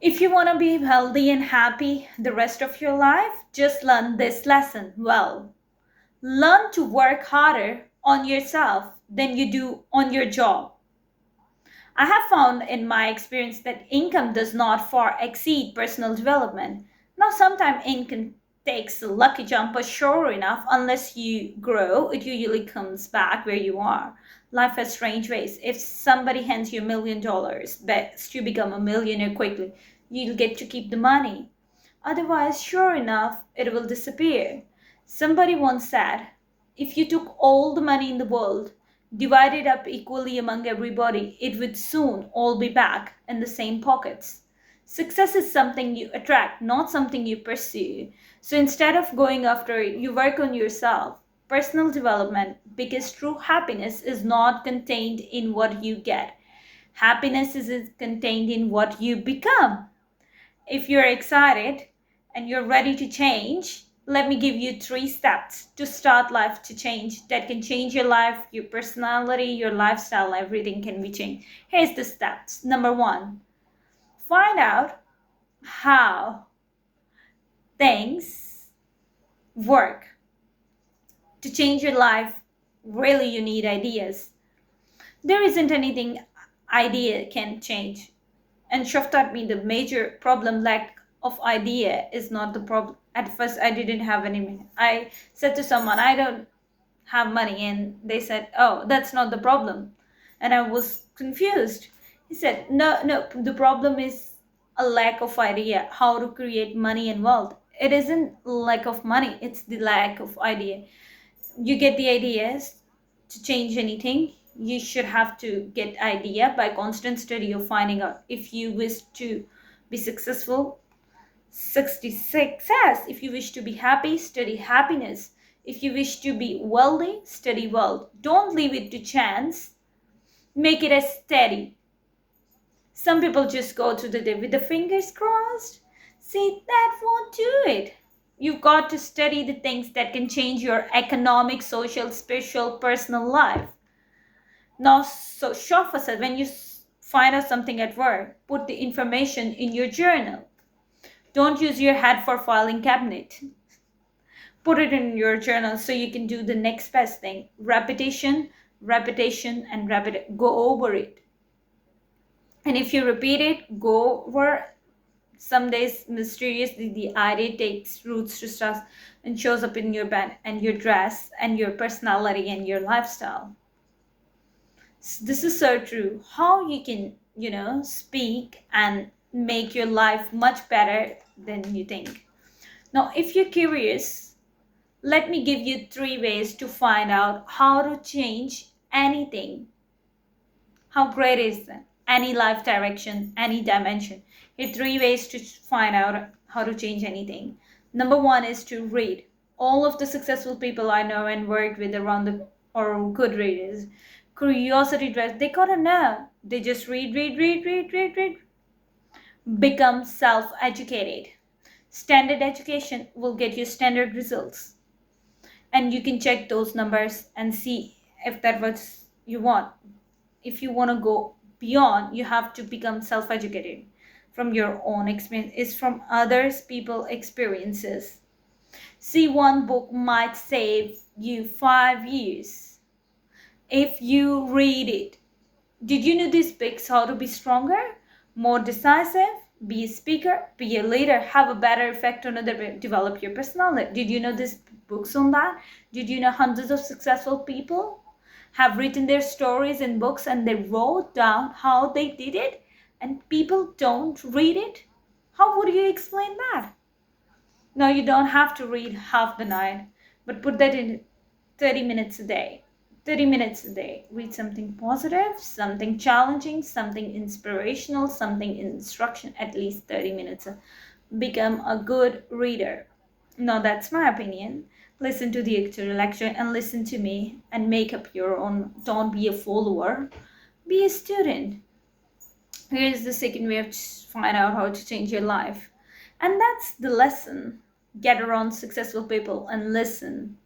If you want to be healthy and happy the rest of your life, just learn this lesson well. Learn to work harder on yourself than you do on your job. I have found in my experience that income does not far exceed personal development. Now, sometimes income takes a lucky jump, but sure enough, unless you grow, it usually comes back where you are. Life has strange ways. If somebody hands you $1 million, best you become a millionaire quickly, you'll get to keep the money. Otherwise, sure enough, it will disappear. Somebody once said, if you took all the money in the world, divided up equally among everybody, it would soon all be back in the same pockets. Success is something you attract, not something you pursue. So instead of going after it, you work on yourself. Personal development, because true happiness is not contained in what you get. Happiness is contained in what you become. If you're excited and you're ready to change, let me give you 3 steps to start life to change that can change your life, your personality, your lifestyle, everything can be changed. Here's the steps. Number 1, find out how things work. To change your life, really you need ideas. There isn't anything idea can change. And Shaf taught me the major problem lack of idea is not the problem. At first, I didn't have any money. I said to someone, I don't have money. And they said, oh, that's not the problem. And I was confused. He said, no, no, the problem is a lack of idea how to create money and wealth. It isn't lack of money, it's the lack of idea. You get the ideas to change anything, you should have to get idea by constant study of finding out. If you wish to be successful, study success. If you wish to be happy, study happiness. If you wish to be wealthy, study wealth. Don't leave it to chance, make it a steady. Some people just go to the day with the fingers crossed. See, that won't do it. You've got to study the things that can change your economic, social, spiritual, personal life. Now, so Shafa said, when you find out something at work, put the information in your journal. Don't use your head for filing cabinet. Put it in your journal so you can do the next best thing. Repetition, repetition, and go over it. And if you repeat it, go over. Some days, mysteriously, the idea takes roots to start and shows up in your bed and your dress and your personality and your lifestyle. This is so true. How you can, speak and make your life much better than you think. Now, if you're curious, let me give you 3 ways to find out how to change anything. How great is that? Any life direction, any dimension. Here are 3 ways to find out how to change anything. Number 1 is to read. All of the successful people I know and work with around the or good readers, curiosity drives. They gotta know. They just read, read, read, read, read, read. Become self-educated. Standard education will get you standard results, and you can check those numbers and see if that what you want. If you want to go beyond, you have to become self-educated from your own experience, is from others people experiences. See, one book might save you 5 years if you read it. Did you know these books how to be stronger, more decisive, be a speaker, be a leader, have a better effect on other, develop your personality? Did you know these books on that? Did you know hundreds of successful people have written their stories in books and they wrote down how they did it, and people don't read it? How would you explain that? No, you don't have to read half the night, but put that in 30 minutes a day. 30 minutes a day. Read something positive, something challenging, something inspirational, something instruction, at least 30 minutes. Become a good reader. No, that's my opinion. Listen to the actual lecture and listen to me and make up your own. Don't be a follower, be a student. Here's the second way of find out how to change your life. And that's the lesson. Get around successful people and listen.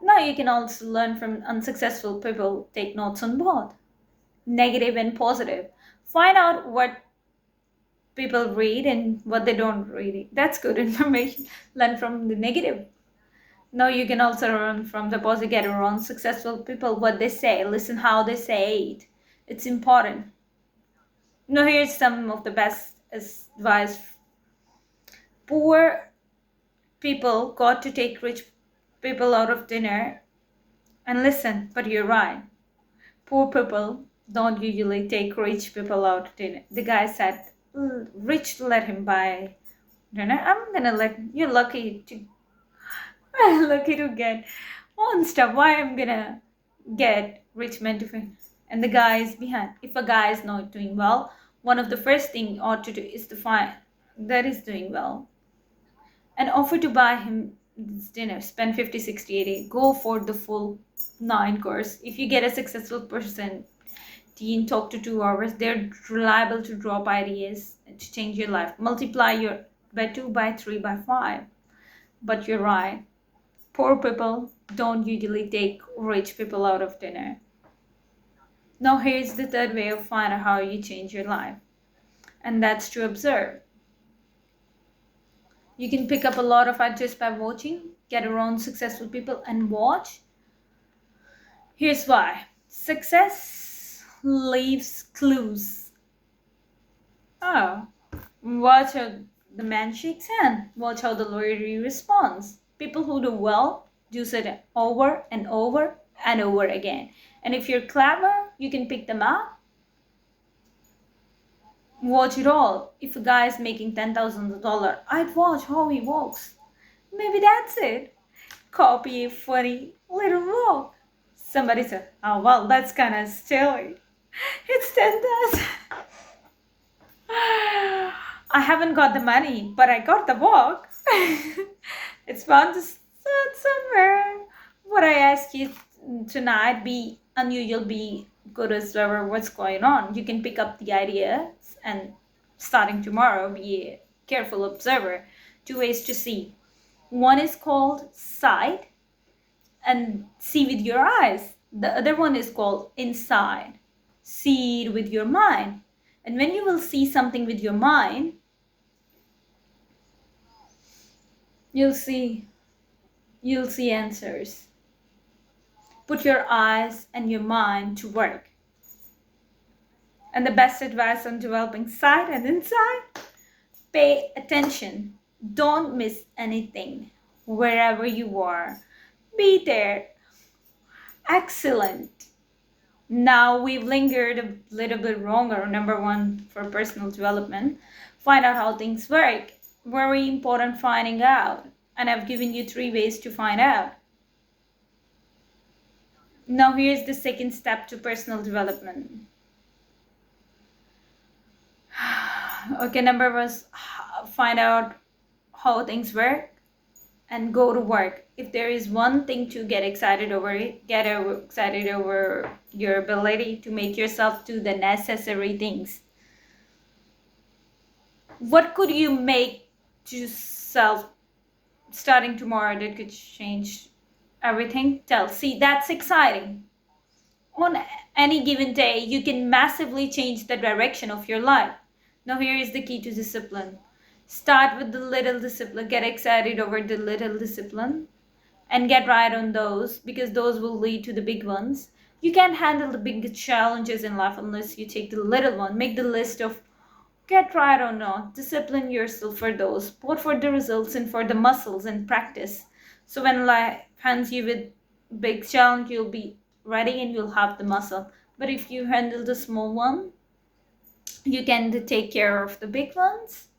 Now you can also learn from unsuccessful people. Take notes on both, negative and positive. Find out what people read and what they don't read. That's good information. Learn from the negative. Now you can also learn from the positive, get around successful people, what they say, listen how they say it. It's important. Now here's some of the best advice. Poor people got to take rich people out of dinner. And listen, but you're right. Poor people don't usually take rich people out to dinner. The guy said, rich let him buy dinner. I'm gonna let you're lucky to lucky to get on stuff. Why I'm gonna get rich men to find? And the guy is behind. If a guy is not doing well, one of the first thing ought to do is to find that is doing well and offer to buy him this dinner. Spend 50, 60, 80. Go for the full 9 course. If you get a successful person, teen, talk to 2 hours, they're reliable to drop ideas to change your life. Multiply your by 2, by 3, by 5. But you're right. Poor people don't usually take rich people out of dinner. Now here's the third way of finding out how you change your life. And that's to observe. You can pick up a lot of ideas by watching, get around successful people and watch. Here's why. Success leaves clues. Oh, watch how the man shakes hand. Watch how the lawyer responds. People who do well do it over and over and over again. And if you're clever, you can pick them up. Watch it all. If a guy is making $10,000, I'd watch how he walks. Maybe that's it. Copy a funny little walk. Somebody said, oh, well, that's kind of silly. It's 10,000. I haven't got the money, but I got the walk. It's bound to start somewhere. What I ask you tonight, be unusual, be good observer what's going on. You can pick up the ideas and starting tomorrow, be a careful observer. 2 ways to see. One is called sight and see with your eyes. The other one is called inside. See it with your mind. And when you will see something with your mind, you'll see answers. Put your eyes and your mind to work. And the best advice on developing sight and insight, pay attention. Don't miss anything. Wherever you are, be there. Excellent. Now we've lingered a little bit longer. Number 1 for personal development. Find out how things work. Very important finding out. And I've given you 3 ways to find out. Now here's the second step to personal development. Okay, number was find out how things work and go to work. If there is one thing to get excited over it, get excited over your ability to make yourself do the necessary things. What could you make to self starting tomorrow that could change everything? See, that's exciting. On any given day, you can massively change the direction of your life. Now here is the key to discipline. Start with the little discipline. Get excited over the little discipline and get right on those, because those will lead to the big ones. You can't handle the big challenges in life unless you take the little one. Make the list of get right or not. Discipline yourself for those, both for the results and for the muscles and practice. So when life hands you with big challenge, you'll be ready and you'll have the muscle. But if you handle the small one, you can take care of the big ones.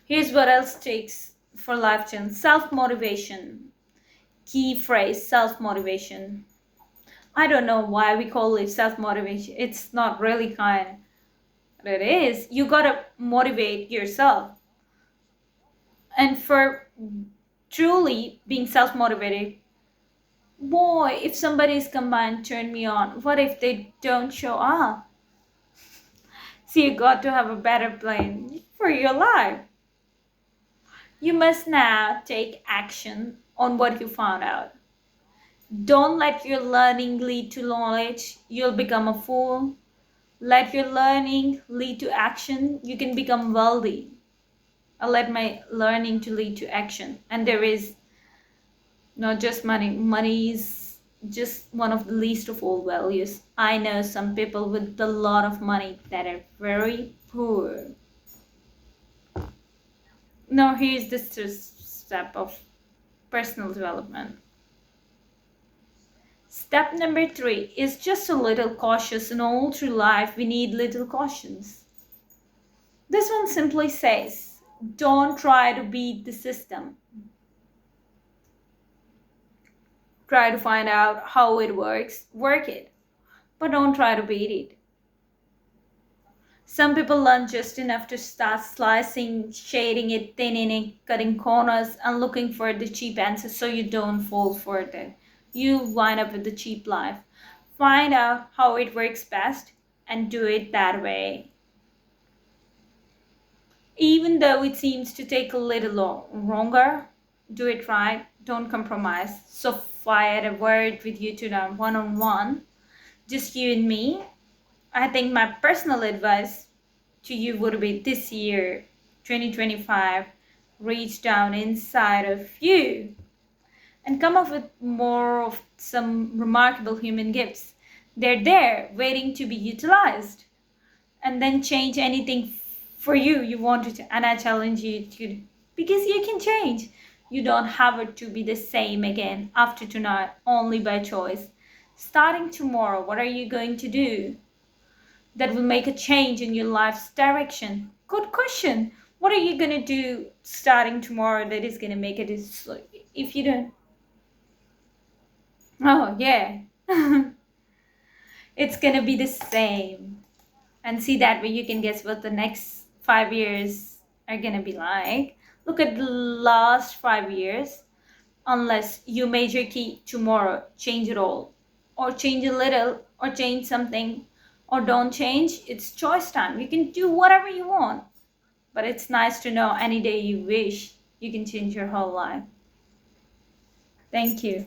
Here's what else takes for life change. Self-motivation. Key phrase, self-motivation. I don't know why we call it self-motivation. It's not really kind. But it is. You gotta motivate yourself. And for truly being self-motivated, boy, if somebody's combined, turn me on. What if they don't show up? So you got to have a better plan for your life. You must now take action on what you found out. Don't let your learning lead to knowledge. You'll become a fool. Let your learning lead to action. You can become wealthy. I let my learning to lead to action. And there is not just money. Money is just one of the least of all values. I know some people with a lot of money that are very poor. Now here's the step of personal development. Step number 3 is just a little cautious. In all through life, we need little cautions. This one simply says, don't try to beat the system. Try to find out how it works, work it, but don't try to beat it. Some people learn just enough to start slicing, shading it, thinning it, cutting corners, and looking for the cheap answers so you don't fall for it. You wind up with the cheap life. Find out how it works best and do it that way. Even though it seems to take a little longer, do it right, don't compromise. So if I had a word with you today one-on-one, just you and me, I think my personal advice to you would be this year, 2025, reach down inside of you and come up with more of some remarkable human gifts. They're there waiting to be utilized. And then change anything for you wanted to. And I challenge you to, because you can change. You don't have it to be the same again after tonight, only by choice. Starting tomorrow, what are you going to do that will make a change in your life's direction? Good question. What are you going to do starting tomorrow that is going to make it? If you don't, oh yeah, it's going to be the same. And see that way you can guess what the next 5 years are going to be like. Look at the last 5 years. Unless you major key tomorrow, change it all, or change a little, or change something, or don't change, it's choice time. You can do whatever you want, but it's nice to know any day you wish you can change your whole life. Thank you.